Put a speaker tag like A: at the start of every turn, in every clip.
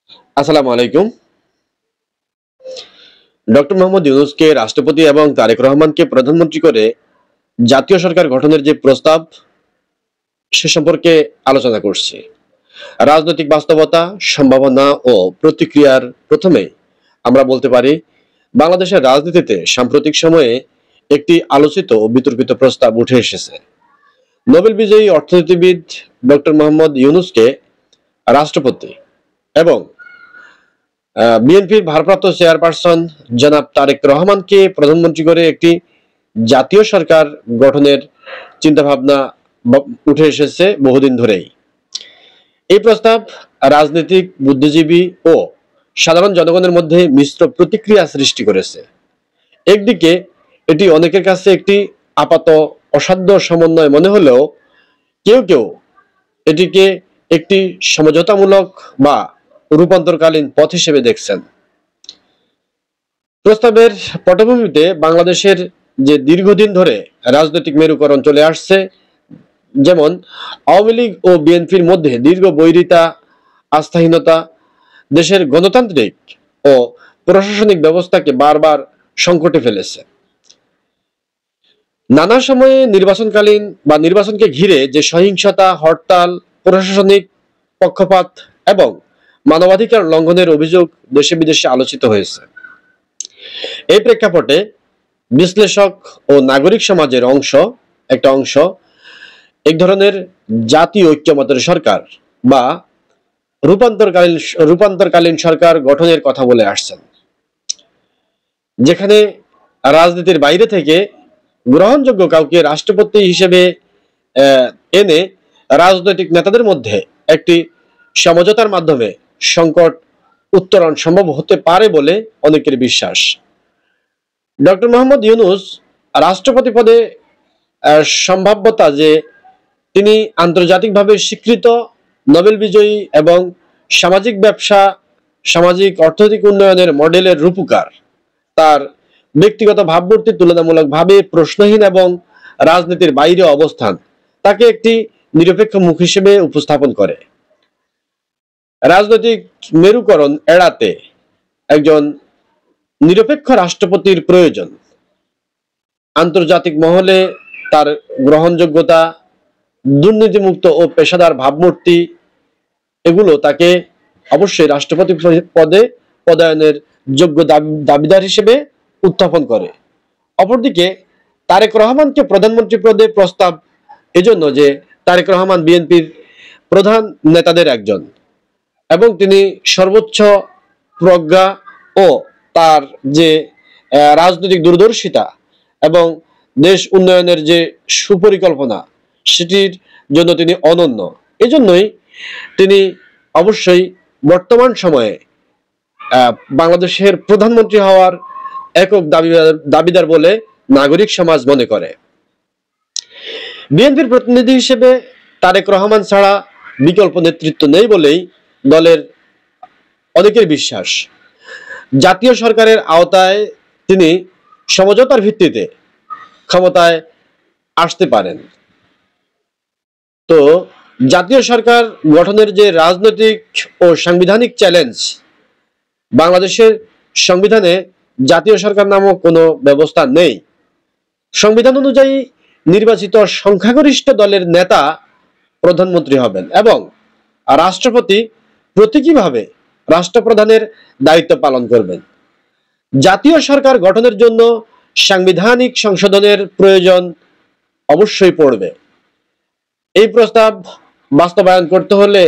A: আসসালামু আলাইকুম। ডক্টর মোহাম্মদ ইউনূসকে রাষ্ট্রপতি এবং তারেক রহমানকে প্রধানমন্ত্রী করে জাতীয় সরকার গঠনের যে প্রস্তাব সে সম্পর্কে আলোচনা করছি। রাজনৈতিক বাস্তবতা, সম্ভাবনা ও প্রতিক্রিয়ার প্রথমে আমরা বলতে পারি বাংলাদেশের রাজনীতিতে সাম্প্রতিক সময়ে একটি আলোচিত ও বিতর্কিত প্রস্তাব উঠে এসেছে। নোবেল বিজয়ী অর্থনীতিবিদ ডক্টর মোহাম্মদ ইউনূসকে রাষ্ট্রপতি এবং বিএনপির ভারপ্রাপ্ত চেয়ারপারসন জনাব তারেক রহমানকে প্রধানমন্ত্রী করে একটি জাতীয় সরকার গঠনের চিন্তাভাবনা উঠে এসেছে বহুদিন ধরেই। এই প্রস্তাব রাজনৈতিক, বুদ্ধিজীবী ও সাধারণ জনগণের মধ্যে মিশ্র প্রতিক্রিয়া সৃষ্টি করেছে। একদিকে এটি অনেকের কাছে একটি আপাত অসাধ্য সমন্বয় মনে হলেও কেউ কেউ এটিকে একটি সমঝোতামূলক বা রূপান্তরকালীন পথ হিসেবে দেখছেন। প্রস্তাবের পটভূমিতে বাংলাদেশের যে দীর্ঘদিন ধরে রাজনৈতিক মেরুকরণ চলে আসছে, যেমন আওয়ামী লীগ ও বিএনপির মধ্যে দীর্ঘ বৈরিতা, আস্থাহীনতা দেশের গণতান্ত্রিক ও প্রশাসনিক ব্যবস্থাকে বারবার সংকটে ফেলেছে। নানা সময়ে নির্বাচনকালীন বা নির্বাচনকে ঘিরে যে সহিংসতা, হরতাল, প্রশাসনিক পক্ষপাত এবং মানবাধিকার লঙ্ঘনের অভিযোগ দেশে বিদেশে আলোচিত হয়েছে। এই প্রেক্ষাপটে বিশ্লেষক ও নাগরিক সমাজের একটা অংশ এক ধরনের জাতীয় ঐক্যমতের সরকার বা রূপান্তরকালীন সরকার গঠনের কথা বলে আসছেন, যেখানে রাজনীতির বাইরে থেকে গ্রহণযোগ্য কাউকে রাষ্ট্রপতি হিসেবে এনে রাজনৈতিক নেতাদের মধ্যে একটি সমঝোতার মাধ্যমে সংকট উত্তরণ সম্ভব হতে পারে বলে অনেকের বিশ্বাস। ডক্টর মোহাম্মদ ইউনূস রাষ্ট্রপতি পদে সম্ভাব্যতা যে তিনি আন্তর্জাতিকভাবে স্বীকৃত নোবেল বিজয়ী এবং সামাজিক ব্যবসা, সামাজিক অর্থনৈতিক উন্নয়নের মডেলের রূপকার, তার ব্যক্তিগত ভাবমূর্তি তুলনামূলকভাবে প্রশ্নহীন এবং রাজনীতির বাইরে অবস্থান তাকে একটি নিরপেক্ষ মুখ হিসেবে উপস্থাপন করে। রাজনৈতিক মেরুকরণ এড়াতে একজন নিরপেক্ষ রাষ্ট্রপতির প্রয়োজন। আন্তর্জাতিক মহলে তার গ্রহণযোগ্যতা, দুর্নীতিমুক্ত ও পেশাদার ভাবমূর্তি এগুলো তাকে অবশ্যই রাষ্ট্রপতি পদে পদায়নের যোগ্য দাবিদার হিসেবে উত্থাপন করে। অপরদিকে তারেক রহমানকে প্রধানমন্ত্রী পদে প্রস্তাব এজন্য যে তারেক রহমান বিএনপির প্রধান নেতাদের একজন এবং তিনি সর্বোচ্চ প্রজ্ঞা ও তার যে রাজনৈতিক দূরদর্শিতা এবং দেশ উন্নয়নের যে সুপরিকল্পনা সেটির জন্য তিনি অনন্য। এজন্যই তিনি অবশ্যই বর্তমান সময়ে বাংলাদেশের প্রধানমন্ত্রী হওয়ার একক দাবিদার বলে নাগরিক সমাজ মনে করে। বিএনপির প্রতিনিধি হিসেবে তারেক রহমান ছাড়া বিকল্প নেতৃত্ব নেই বলেই দলের অনেকের বিশ্বাস। জাতীয় সরকারের আওতায় তিনি সমঝোতার ভিত্তিতে ক্ষমতায় আসতে পারেন। তো জাতীয় সরকার গঠনের যে রাজনৈতিক ও সাংবিধানিক চ্যালেঞ্জ, বাংলাদেশের সংবিধানে জাতীয় সরকার নামক কোনো ব্যবস্থা নেই। সংবিধান অনুযায়ী নির্বাচিত সংখ্যাগরিষ্ঠ দলের নেতা প্রধানমন্ত্রী হবেন এবং রাষ্ট্রপতি প্রতীকীভাবে রাষ্ট্রপ্রধানের দায়িত্ব পালন করবেন। জাতীয় সরকার গঠনের জন্য সাংবিধানিক সংশোধনের প্রয়োজন অবশ্যই পড়বে। এই প্রস্তাব বাস্তবায়ন করতে হলে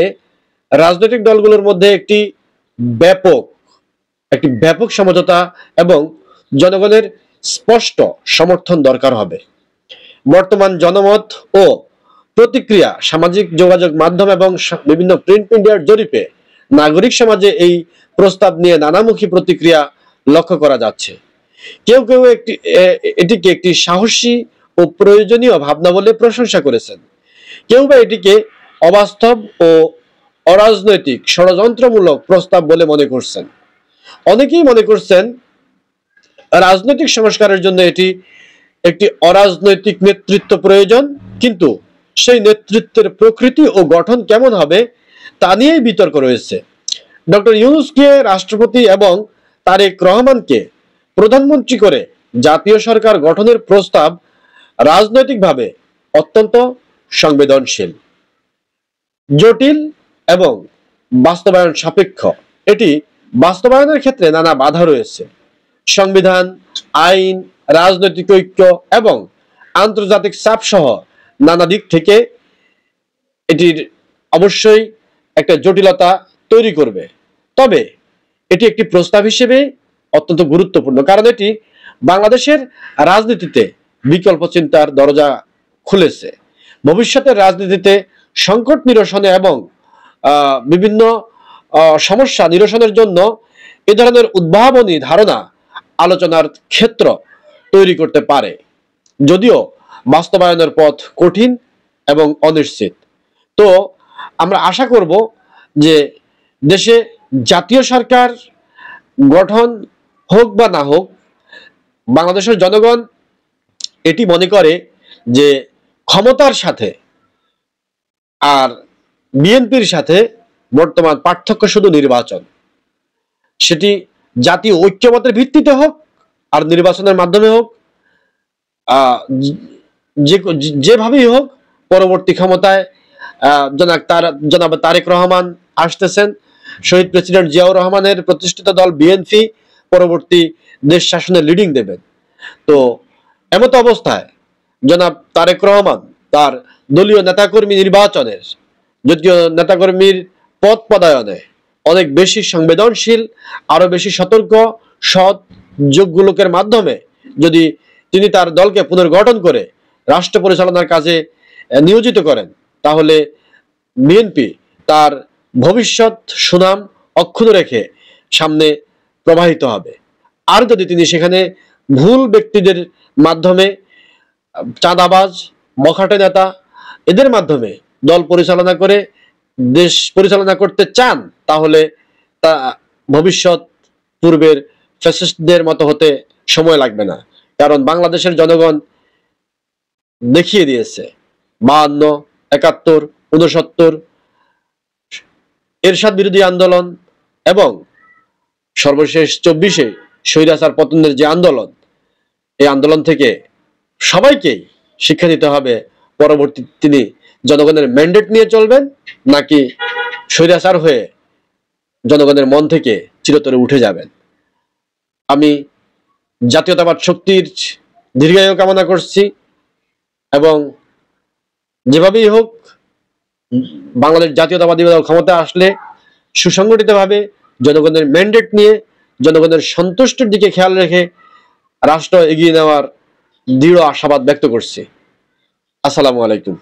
A: রাজনৈতিক দলগুলোর মধ্যে একটি ব্যাপক সমঝোতা এবং জনগণের স্পষ্ট সমর্থন দরকার হবে। বর্তমান জনমত ও প্রতিক্রিয়া, সামাজিক যোগাযোগ মাধ্যম এবং বিভিন্ন প্রিন্ট মিডিয়ার জরিপে নাগরিক সমাজে এই প্রস্তাব নিয়ে নানামুখী প্রতিক্রিয়া লক্ষ্য করা যাচ্ছে। কেউ কেউ এটিকে একটি সাহসী ও প্রয়োজনীয় ভাবনা বলে প্রশংসা করেছেন, কেউ বা এটিকে অবাস্তব ও অরাজনৈতিক ষড়যন্ত্রমূলক প্রস্তাব বলে মনে করছেন। অনেকেই মনে করছেন রাজনৈতিক সংস্কারের জন্য এটি একটি অরাজনৈতিক নেতৃত্ব প্রয়োজন, কিন্তু সেই নেতৃত্বের প্রকৃতি ও গঠন কেমন হবে তা নিয়েই বিতর্ক রয়েছে। ডক্টর ইউনূসকে রাষ্ট্রপতি এবং তারেক রহমানকে প্রধানমন্ত্রী করে জাতীয় সরকার গঠনের প্রস্তাব রাজনৈতিকভাবে অত্যন্ত সংবেদনশীল, জটিল এবং বাস্তবায়ন সাপেক্ষ। এটি বাস্তবায়নের ক্ষেত্রে নানা বাধা রয়েছে। সংবিধান, আইন, রাজনৈতিক ঐক্য এবং আন্তর্জাতিক চাপ সহ নানা দিক থেকে এটির অবশ্যই একটা জটিলতা তৈরি করবে। তবে এটি একটি প্রস্তাব হিসেবে অত্যন্ত গুরুত্বপূর্ণ, কারণ এটি বাংলাদেশের রাজনীতিতে বিকল্প চিন্তার দরজা খুলেছে। ভবিষ্যতের রাজনীতিতে সংকট নিরসনে এবং বিভিন্ন সমস্যা নিরসনের জন্য এ ধরনের উদ্ভাবনী ধারণা আলোচনার ক্ষেত্র তৈরি করতে পারে, যদিও বাস্তবায়নের পথ কঠিন এবং অনিশ্চিত। তো আমরা আশা করব যে দেশে জাতীয় সরকার গঠন হোক বা না হোক, বাংলাদেশের জনগণ এটি মনে করে যে ক্ষমতার সাথে আর বিএনপির সাথে বর্তমান পার্থক্য শুধু নির্বাচন। সেটি জাতীয় ঐক্যমতের ভিত্তিতে হোক আর নির্বাচনের মাধ্যমে হোক, যেভাবেই হোক, পরবর্তী ক্ষমতায় জনাব তারেক রহমান আসতেছেন। শহীদ প্রেসিডেন্ট জিয়াউর রহমানের প্রতিষ্ঠিত দল বিএনপি পরবর্তী দেশ শাসনের লিডিং দেবেন। তো এমত অবস্থায় জনাব তারেক রহমান তার দলীয় নেতাকর্মী নির্বাচনের, জাতীয় নেতাকর্মীর পদ পদায়নে অনেক বেশি সংবেদনশীল, আরো বেশি সতর্ক, সৎ, যোগ্য লোকের মাধ্যমে যদি তিনি তার দলকে পুনর্গঠন করে রাষ্ট্র পরিচালনার কাজে নিয়োজিত করেন, তাহলে বিএনপি তার ভবিষ্যৎ সুনাম অক্ষুণ্ণ রেখে সামনে প্রবাহিত হবে। আর যদি তিনি সেখানে ভুল ব্যক্তিদের মাধ্যমে, চাঁদাবাজ, বখাটে নেতা, এদের মাধ্যমে দল পরিচালনা করে দেশ পরিচালনা করতে চান, তাহলে তা ভবিষ্যৎ পূর্বের ফ্যাসিস্টদের মতো হতে সময় লাগবে না। কারণ বাংলাদেশের জনগণ দেখিয়ে দিয়েছে 52, 71, 69 এরশাদ বিরোধী আন্দোলন এবং সর্বশেষ 24-এ স্বৈরাচার পতনের যে আন্দোলন, এই আন্দোলন থেকে সবাইকেই শিক্ষা দিতে হবে পরবর্তী তিনি জনগণের ম্যান্ডেট নিয়ে চলবেন নাকি স্বৈরাচার হয়ে জনগণের মন থেকে চিরতরে উঠে যাবেন। আমি জাতীয়তাবাদ শক্তির দীর্ঘায়ু কামনা করছি এবং যেভাবেই হোক বাংলাদেশ জাতীয়তাবাদী দল ক্ষমতা আসলে সুসংগঠিতভাবে জনগণের ম্যান্ডেট নিয়ে জনগণের সন্তুষ্টির দিকে খেয়াল রেখে রাষ্ট্র এগিয়ে নেওয়ার দৃঢ় আশাবাদ ব্যক্ত করছি। আসসালামু আলাইকুম।